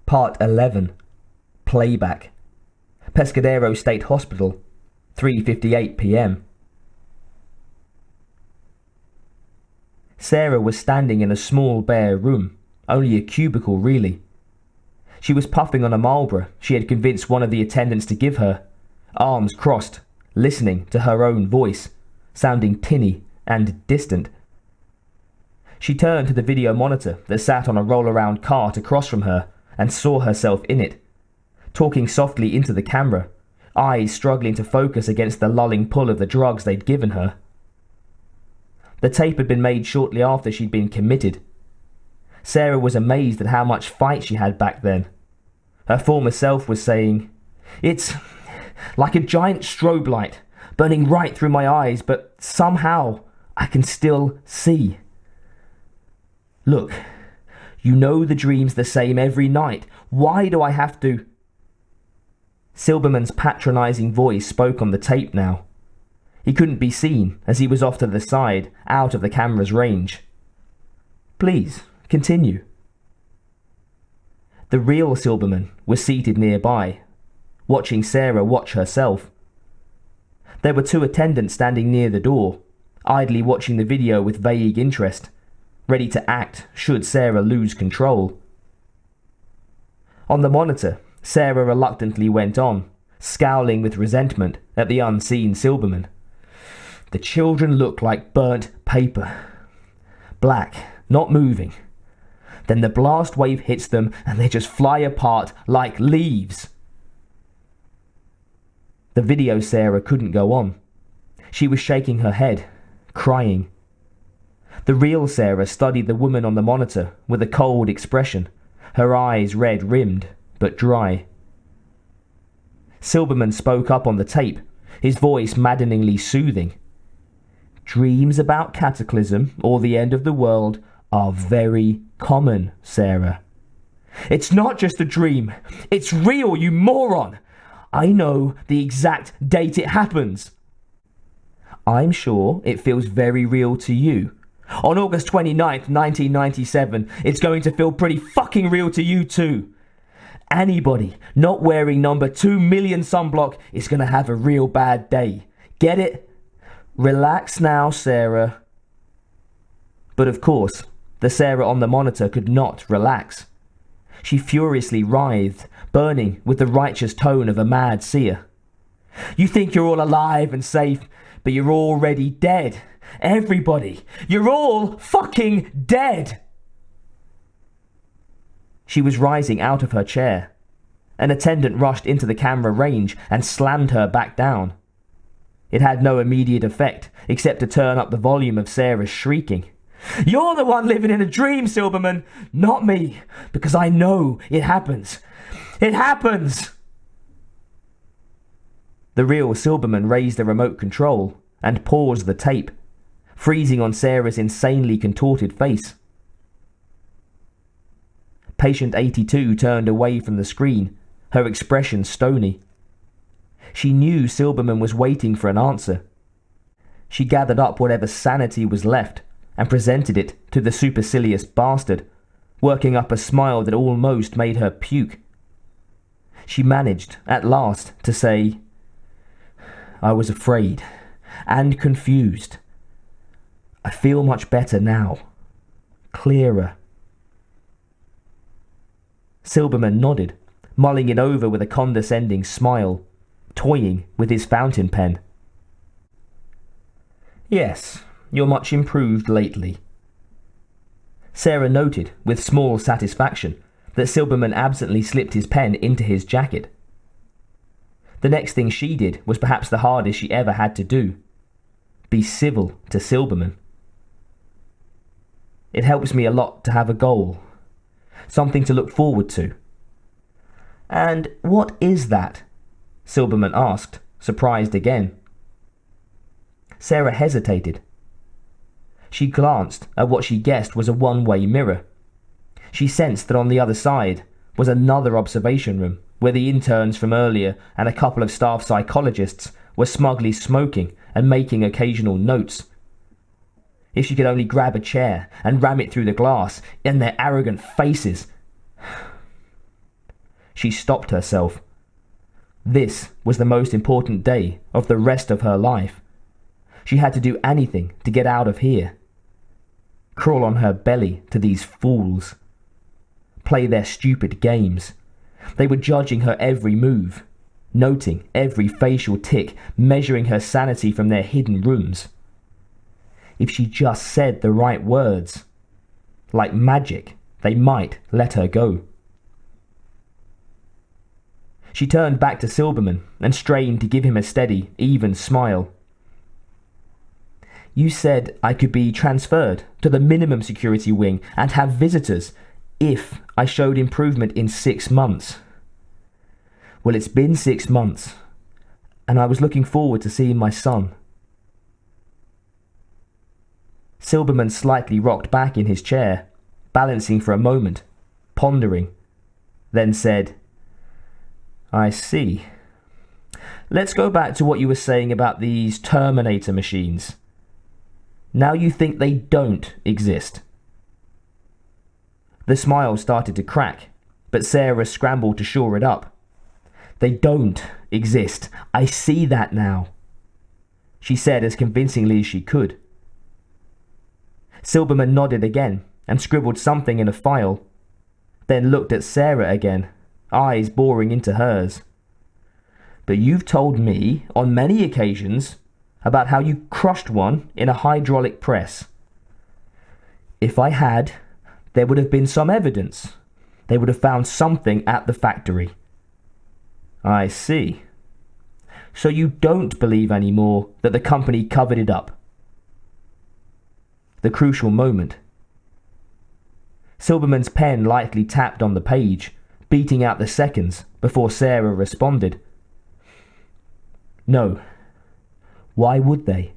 Part 11. Playback. Pescadero State Hospital, 3:58 p.m. Sarah was standing in a small bare room, only a cubicle really. She was puffing on a Marlboro she had convinced one of the attendants to give her, arms crossed, listening to her own voice, sounding tinny and distant. She turned to the video monitor that sat on a roll-around cart across from her and saw herself in it, talking softly into the camera, eyes struggling to focus against the lulling pull of the drugs they'd given her. The tape had been made shortly after she'd been committed. Sarah was amazed at how much fight she had back then. Her former self was saying, "It's like a giant strobe light, burning right through my eyes, but somehow I can still see. Look, you know the dream's the same every night. Why do I have to?" Silberman's patronizing voice spoke on the tape now. He couldn't be seen as he was off to the side, out of the camera's range. "Please, continue." The real Silberman was seated nearby, watching Sarah watch herself. There were two attendants standing near the door, idly watching the video with vague interest, ready to act should Sarah lose control. On the monitor, Sarah reluctantly went on, scowling with resentment at the unseen Silberman. "The children look like burnt paper. Black, not moving. Then the blast wave hits them and they just fly apart like leaves." The video Sarah couldn't go on. She was shaking her head, crying. The real Sarah studied the woman on the monitor with a cold expression, her eyes red-rimmed but dry. Silberman spoke up on the tape, his voice maddeningly soothing. "Dreams about cataclysm or the end of the world are very common, Sarah. It's not just a dream. It's real, you moron. I know the exact date it happens." "I'm sure it feels very real to you. On August 29th, 1997, it's going to feel pretty fucking real to you too. Anybody not wearing number 2 million sunblock is going to have a real bad day. Get it? Relax now, Sarah." But of course, the Sarah on the monitor could not relax. She furiously writhed, burning with the righteous tone of a mad seer. "You think you're all alive and safe, but you're already dead. Everybody, you're all fucking dead." She was rising out of her chair. An attendant rushed into the camera range and slammed her back down. It had no immediate effect, except to turn up the volume of Sarah's shrieking. "You're the one living in a dream, Silberman, not me, because I know it happens. It happens!" The real Silberman raised the remote control and paused the tape, freezing on Sarah's insanely contorted face. Patient 82 turned away from the screen, her expression stony. She knew Silberman was waiting for an answer. She gathered up whatever sanity was left and presented it to the supercilious bastard, working up a smile that almost made her puke. She managed, at last, to say, "I was afraid and confused. I feel much better now. Clearer." Silberman nodded, mulling it over with a condescending smile, toying with his fountain pen. "Yes, you're much improved lately." Sarah noted, with small satisfaction, that Silberman absently slipped his pen into his jacket. The next thing she did was perhaps the hardest she ever had to do. Be civil to Silberman. "It helps me a lot to have a goal. Something to look forward to." "And what is that?" Silberman asked, surprised again. Sarah hesitated. She glanced at what she guessed was a one-way mirror. She sensed that on the other side was another observation room where the interns from earlier and a couple of staff psychologists were smugly smoking and making occasional notes. If she could only grab a chair and ram it through the glass in their arrogant faces. She stopped herself. This was the most important day of the rest of her life. She had to do anything to get out of here. Crawl on her belly to these fools. Play their stupid games. They were judging her every move, noting every facial tic, measuring her sanity from their hidden rooms. If she just said the right words, like magic, they might let her go. She turned back to Silberman and strained to give him a steady, even smile. You said I could be transferred to the minimum security wing and have visitors if I showed improvement in 6 months. Well, it's been 6 months, and I was looking forward to seeing my son. Silberman slightly rocked back in his chair, balancing for a moment, pondering, then said, I see. Let's go back to what you were saying about these Terminator machines. Now you think they don't exist. The smile started to crack, but Sarah scrambled to shore it up. They don't exist. I see that now, she said as convincingly as she could. Silberman nodded again and scribbled something in a file, then looked at Sarah again, eyes boring into hers. But you've told me on many occasions about how you crushed one in a hydraulic press. If I had, there would have been some evidence. They would have found something at the factory. I see. So you don't believe anymore that the company covered it up? The crucial moment. Silberman's pen lightly tapped on the page, beating out the seconds before Sarah responded. No. Why would they?